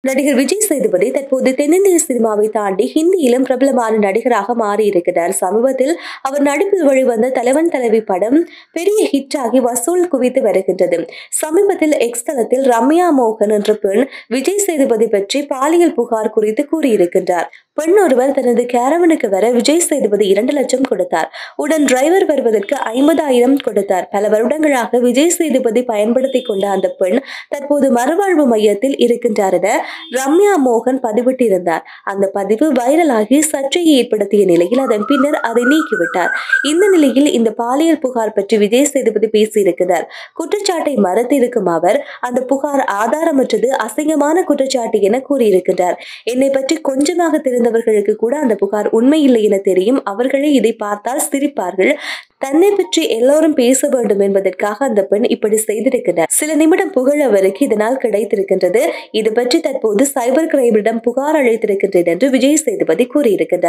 நடிகர் விஜய் சேதுபதி தற்போது தென்னிந்திய சினிமாவை தாண்டி ஹிந்தியிலும் பிரபலமான நடிகராக மாறியிருக்கிறார். சமீபத்தில் அவர் நடிப்பில் வெளிவந்த தலைவன் தலைவி படம் பெரிய ஹிட் ஆகி வசூல் குவித்து வருகின்றது. சமீபத்தில் எக்ஸ் தளத்தில் ரம்யா மோகன் என்ற பெண் விஜய் சேதுபதி பற்றி பாலியல் புகார் குறித்து கூறியிருக்கின்றார். பெண் ஒருவர் தனது கேரவனுக்கு வர விஜய் சேதுபதி 2 லட்சம் கொடுத்தார். உடன் டிரைவர் வருவதற்கு 50,000 கொடுத்தார். பல வருடங்களாக விஜய் சேதுபதி பயன்படுத்திக் கொண்ட அந்த பெண் தற்போது மறுவாழ்வு மையத்தில் இருக்கின்றார் என ரம்யா மோகன் பதிவிட்டிருந்தார். அந்த பதிவு வைரலாகி சர்ச்சையை ஏற்படுத்திய நிலையில் அதன் பின்னர் அதை நீக்கிவிட்டார். இந்த நிலையில் இந்த பாலியல் புகார் பற்றி விஜய் சேதுபதி பேசியிருக்கிறார். குற்றச்சாட்டை மறுத்திருக்கும் அவர் அந்த புகார் ஆதாரமற்றது, அசிங்கமான குற்றச்சாட்டு என கூறியிருக்கிறார். என்னை பற்றி கொஞ்சமாக தெரிந்தவர்களுக்கு கூட அந்த புகார் உண்மையில்லை என தெரியும். அவர்களே இதை பார்த்தால் சிரிப்பார்கள். தன்னை பற்றி எல்லோரும் பேச வேண்டும் என்பதற்காக அந்த பெண் இப்படி செய்திருக்கிறார். சில நிமிடம் புகழ் அவருக்கு இதனால் கிடைத்திருக்கின்றது. இது பற்றி தற்போது சைபர் கிரைமிடம் புகார் அளித்திருக்கின்றேன் என்று விஜய் சேதுபதி கூறியிருக்கிறார்.